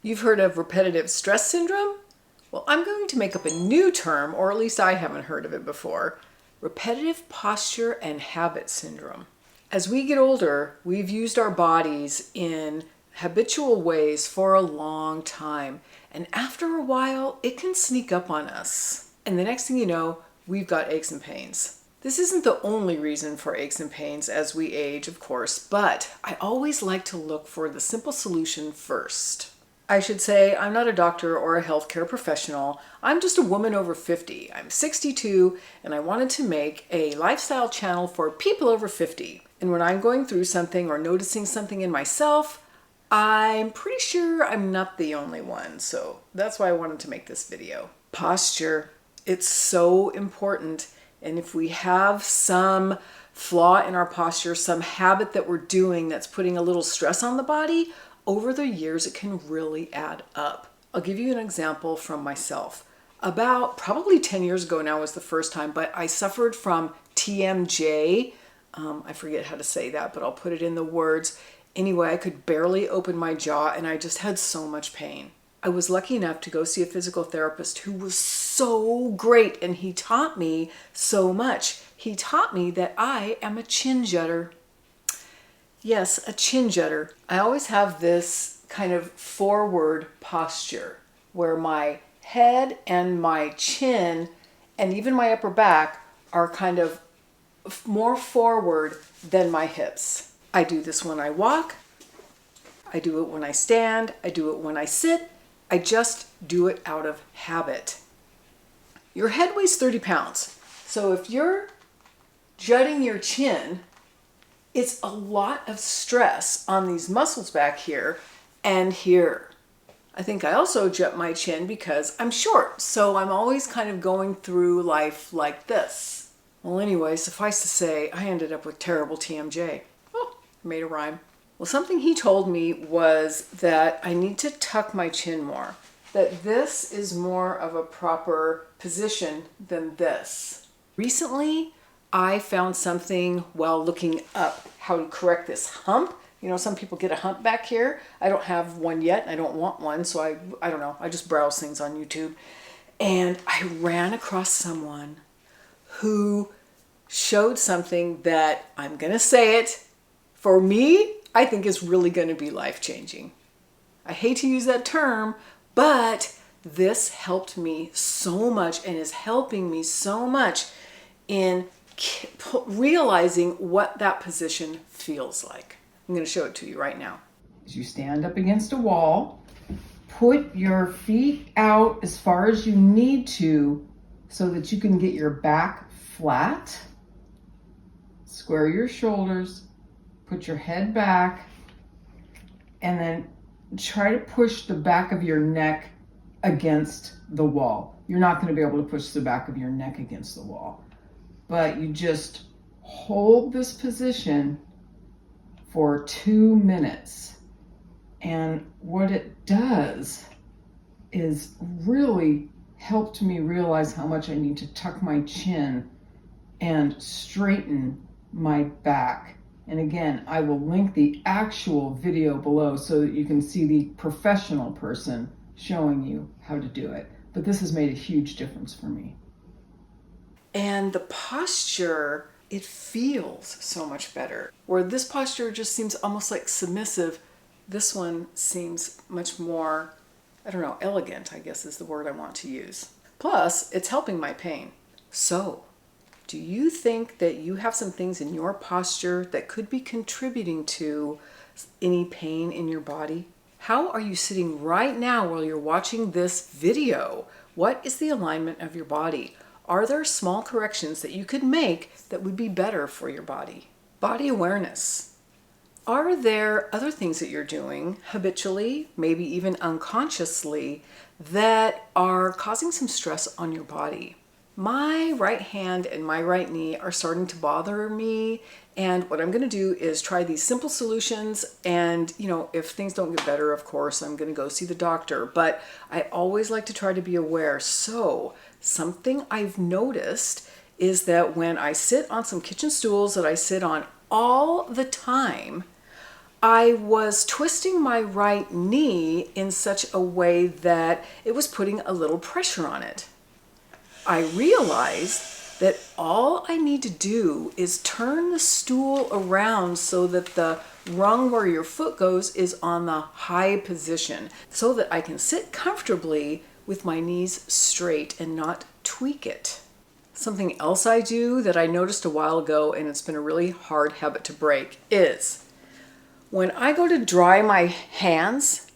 You've heard of repetitive stress syndrome? Well, I'm going to make up a new term, or at least I haven't heard of it before. Repetitive posture and habit syndrome. As we get older, we've used our bodies in habitual ways for a long time. And after a while, it can sneak up on us. And the next thing you know, we've got aches and pains. This isn't the only reason for aches and pains as we age, of course, but I always like to look for the simple solution first. I should say I'm not a doctor or a healthcare professional. I'm just a woman over 50. I'm 62 and I wanted to make a lifestyle channel for people over 50. And when I'm going through something or noticing something in myself, I'm pretty sure I'm not the only one. So that's why I wanted to make this video. Posture. It's so important. And if we have some flaw in our posture, some habit that we're doing that's putting a little stress on the body, over the years, it can really add up. I'll give you an example from myself. About probably 10 years ago now was the first time, but I suffered from TMJ. I forget how to say that, but I'll put it in the words. Anyway, I could barely open my jaw and I just had so much pain. I was lucky enough to go see a physical therapist who was so great and he taught me so much. He taught me that I am a chin jutter. Yes, a chin jutter. I always have this kind of forward posture where my head and my chin and even my upper back are kind of more forward than my hips. I do this when I walk. I do it when I stand. I do it when I sit. I just do it out of habit. Your head weighs 30 pounds. So if you're jutting your chin, it's a lot of stress on these muscles back here and here. I think I also jut my chin because I'm short, so I'm always kind of going through life like this. Well, anyway, suffice to say, I ended up with terrible TMJ. Oh, made a rhyme. Well, something he told me was that I need to tuck my chin more, that this is more of a proper position than this. Recently, I found something while looking up how to correct this hump. You know, some people get a hump back here. I don't have one yet. I don't want one. So I don't know. I just browse things on YouTube. And I ran across someone who showed something that, I'm going to say it, for me, I think is really going to be life-changing. I hate to use that term, but this helped me so much and is helping me so much in realizing what that position feels like. I'm going to show it to you right now. As you stand up against a wall, put your feet out as far as you need to so that you can get your back flat. Square your shoulders, put your head back, and then try to push the back of your neck against the wall. You're not going to be able to push the back of your neck against the wall, but you just hold this position for 2 minutes. And what it does is really helped me realize how much I need to tuck my chin and straighten my back. And again, I will link the actual video below so that you can see the professional person showing you how to do it. But this has made a huge difference for me. And the posture, it feels so much better. Where this posture just seems almost like submissive, this one seems much more, I don't know, elegant, I guess is the word I want to use. Plus, it's helping my pain. So, do you think that you have some things in your posture that could be contributing to any pain in your body? How are you sitting right now while you're watching this video? What is the alignment of your body? Are there small corrections that you could make that would be better for your body? Body awareness. Are there other things that you're doing habitually, maybe even unconsciously, that are causing some stress on your body? My right hand and my right knee are starting to bother me, and what I'm going to do is try these simple solutions, and if things don't get better, of course I'm going to go see the doctor, but I always like to try to be aware. So something I've noticed is that when I sit on some kitchen stools that I sit on all the time, I was twisting my right knee in such a way that it was putting a little pressure on it. I realized that all I need to do is turn the stool around so that the rung where your foot goes is on the high position so that I can sit comfortably with my knees straight and not tweak it. Something else I do that I noticed a while ago, and it's been a really hard habit to break, is when I go to dry my hands,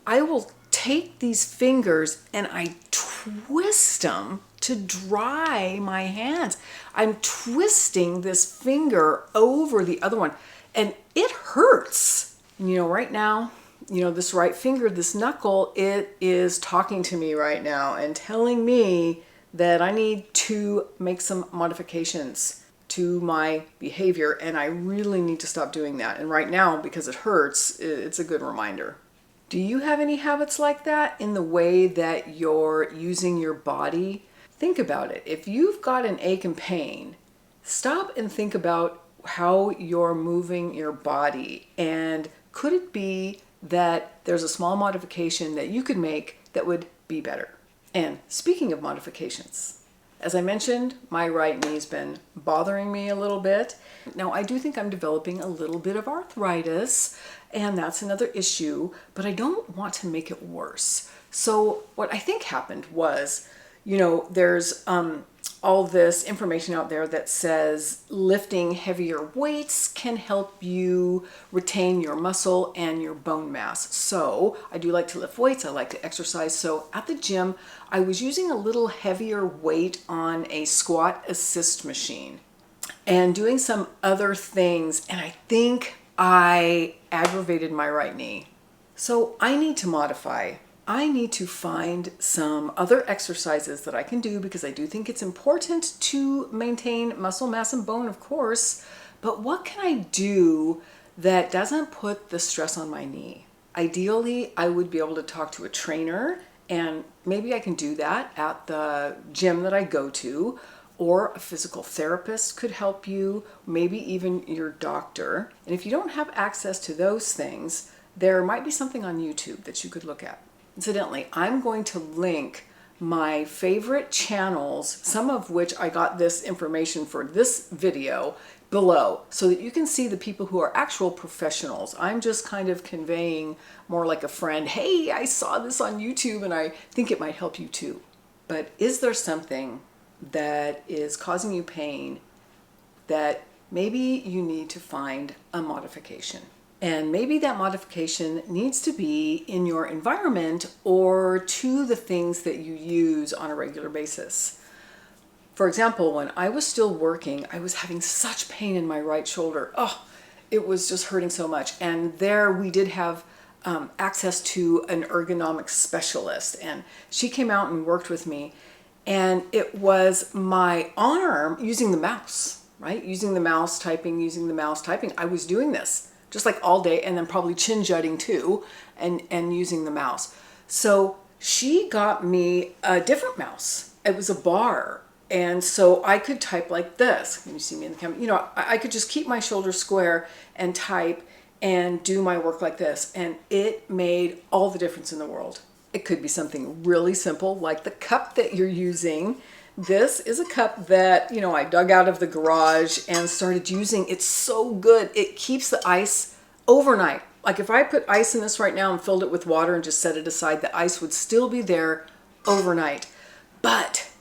I will take these fingers and I twist them to dry my hands. I'm twisting this finger over the other one, and it hurts. Right now, this right finger, this knuckle, it is talking to me right now and telling me that I need to make some modifications to my behavior, and I really need to stop doing that. And right now, because it hurts, it's a good reminder. Do you have any habits like that in the way that you're using your body? Think about it. If you've got an ache and pain, stop and think about how you're moving your body. And could it be that there's a small modification that you could make that would be better? And speaking of modifications, as I mentioned, my right knee's been bothering me a little bit. Now, I do think I'm developing a little bit of arthritis, and that's another issue, but I don't want to make it worse. So what I think happened was, there's all this information out there that says lifting heavier weights can help you retain your muscle and your bone mass. So I do like to lift weights. I like to exercise. So at the gym, I was using a little heavier weight on a squat assist machine and doing some other things. And I think I aggravated my right knee. So I need to modify. I need to find some other exercises that I can do because I do think it's important to maintain muscle mass and bone, of course, but what can I do that doesn't put the stress on my knee? Ideally, I would be able to talk to a trainer, and maybe I can do that at the gym that I go to, or a physical therapist could help you, maybe even your doctor. And if you don't have access to those things, there might be something on YouTube that you could look at. Incidentally, I'm going to link my favorite channels, some of which I got this information for this video, below so that you can see the people who are actual professionals. I'm just kind of conveying more like a friend, hey, I saw this on YouTube and I think it might help you too. But is there something that is causing you pain that maybe you need to find a modification? And maybe that modification needs to be in your environment or to the things that you use on a regular basis. For example, when I was still working, I was having such pain in my right shoulder. Oh, it was just hurting so much. And there we did have access to an ergonomics specialist, and she came out and worked with me. And it was my arm using the mouse, right? Using the mouse, typing, using the mouse, typing. I was doing this just like all day, and then probably chin jutting too, and using the mouse. So she got me a different mouse. It was a bar. And so I could type like this. Can you see me in the camera? I could just keep my shoulder square and type and do my work like this. And it made all the difference in the world. It could be something really simple, like the cup that you're using. This is a cup that, I dug out of the garage and started using. It's so good. It keeps the ice overnight. Like if I put ice in this right now and filled it with water and just set it aside, the ice would still be there overnight. But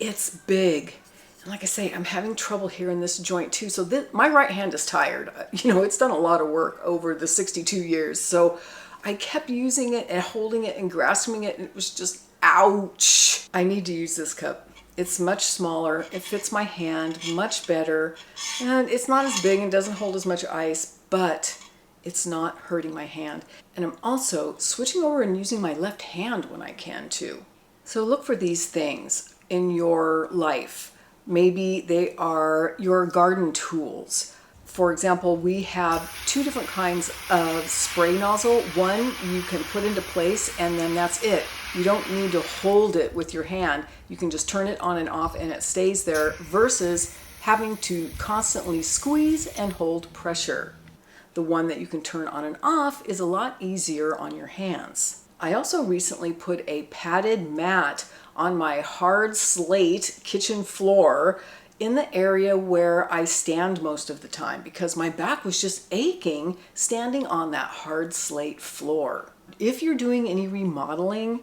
it's big. And like I say, I'm having trouble here in this joint too. So my right hand is tired. It's done a lot of work over the 62 years. So I kept using it and holding it and grasping it, and it was just, ouch. I need to use this cup. It's much smaller, it fits my hand much better, and it's not as big and doesn't hold as much ice, but it's not hurting my hand. And I'm also switching over and using my left hand when I can too. So look for these things in your life. Maybe they are your garden tools. For example, we have 2 different kinds of spray nozzle. One you can put into place and then that's it. You don't need to hold it with your hand. You can just turn it on and off and it stays there versus having to constantly squeeze and hold pressure. the one that you can turn on and off, is a lot easier on your hands. I also recently put a padded mat on my hard slate kitchen floor in the area where I stand most of the time because my back was just aching standing on that hard slate floor. If you're doing any remodeling,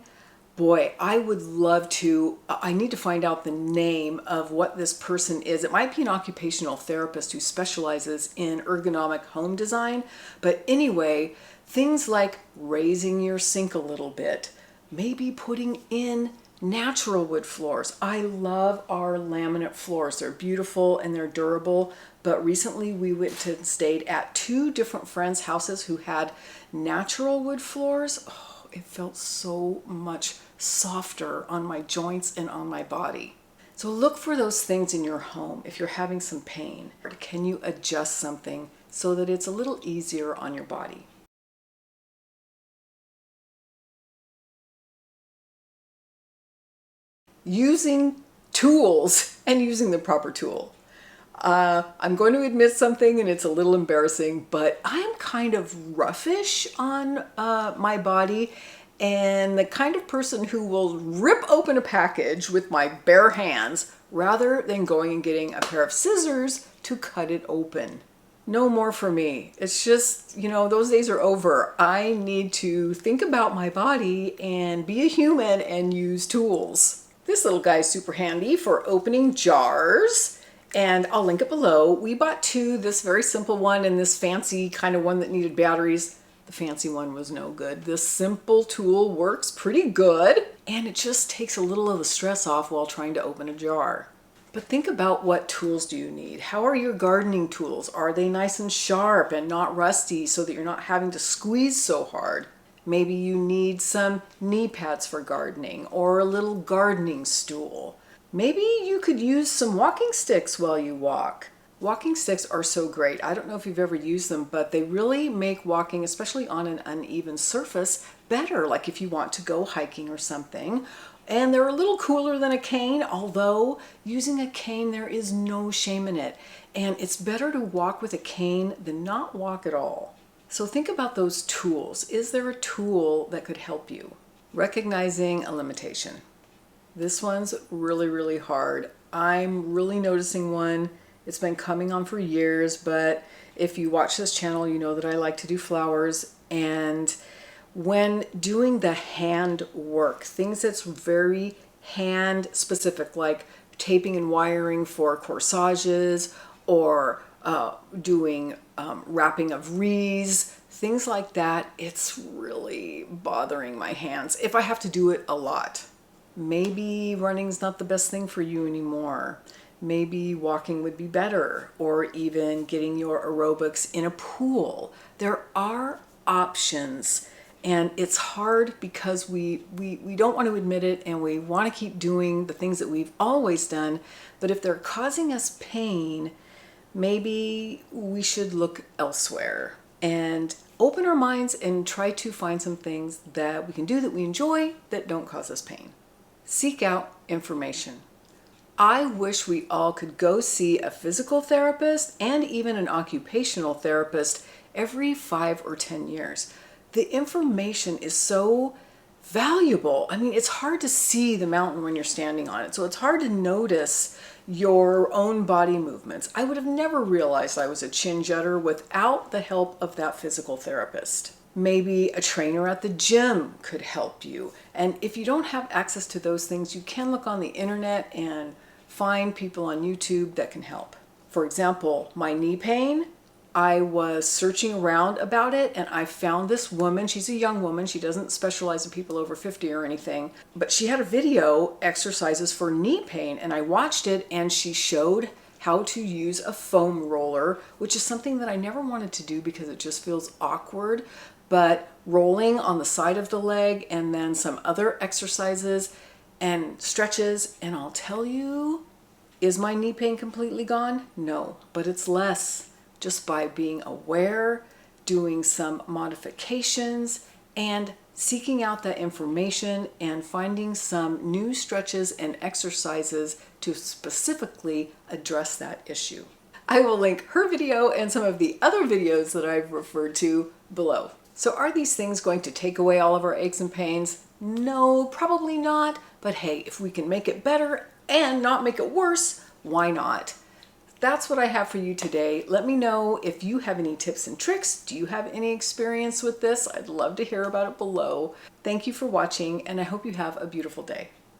boy, I would love to. I need to find out the name of what this person is. It might be an occupational therapist who specializes in ergonomic home design. But anyway, things like raising your sink a little bit, maybe putting in natural wood floors. I love our laminate floors. They're beautiful and they're durable. But recently we went and stayed at 2 different friends' houses who had natural wood floors. Oh, it felt so much softer on my joints and on my body. So look for those things in your home. If you're having some pain, can you adjust something so that it's a little easier on your body? Using tools and using the proper tool. I'm going to admit something, and it's a little embarrassing, but I'm kind of roughish on my body, and the kind of person who will rip open a package with my bare hands rather than going and getting a pair of scissors to cut it open. No more for me. It's just, those days are over. I need to think about my body and be a human and use tools. This little guy is super handy for opening jars, and I'll link it below. We bought 2, this very simple one and this fancy kind of one that needed batteries. The fancy one was no good. This simple tool works pretty good, and it just takes a little of the stress off while trying to open a jar. But think about, what tools do you need? How are your gardening tools? Are they nice and sharp and not rusty so that you're not having to squeeze so hard? Maybe you need some knee pads for gardening or a little gardening stool. Maybe you could use some walking sticks while you walk. Walking sticks are so great. I don't know if you've ever used them, but they really make walking, especially on an uneven surface, better. Like if you want to go hiking or something. And they're a little cooler than a cane, although using a cane, there is no shame in it. And it's better to walk with a cane than not walk at all. So think about those tools. Is there a tool that could help you? Recognizing a limitation. This one's really, really hard. I'm really noticing one. It's been coming on for years, but if you watch this channel, you know that I like to do flowers. And when doing the hand work, things that's very hand specific, like taping and wiring for corsages or doing wrapping of wreaths, things like that, it's really bothering my hands if I have to do it a lot. Maybe running's not the best thing for you anymore. Maybe walking would be better, or even getting your aerobics in a pool. There are options, and it's hard because we don't want to admit it, and we want to keep doing the things that we've always done. But if they're causing us pain, maybe we should look elsewhere and open our minds and try to find some things that we can do that we enjoy that don't cause us pain. Seek out information. I wish we all could go see a physical therapist and even an occupational therapist every 5 or 10 years. The information is so valuable. I mean, it's hard to see the mountain when you're standing on it, so it's hard to notice your own body movements. I would have never realized I was a chin jutter without the help of that physical therapist. Maybe a trainer at the gym could help you. And if you don't have access to those things, you can look on the internet and find people on YouTube that can help. For example, my knee pain, I was searching around about it and I found this woman. She's a young woman. She doesn't specialize in people over 50 or anything, but she had a video, exercises for knee pain, and I watched it, and she showed how to use a foam roller, which is something that I never wanted to do because it just feels awkward. But rolling on the side of the leg and then some other exercises and stretches, and I'll tell you, is my knee pain completely gone? No, but it's less just by being aware, doing some modifications, and seeking out that information and finding some new stretches and exercises to specifically address that issue. I will link her video and some of the other videos that I've referred to below. So are these things going to take away all of our aches and pains? No, probably not. But hey, if we can make it better and not make it worse, why not? That's what I have for you today. Let me know if you have any tips and tricks. Do you have any experience with this? I'd love to hear about it below. Thank you for watching, and I hope you have a beautiful day.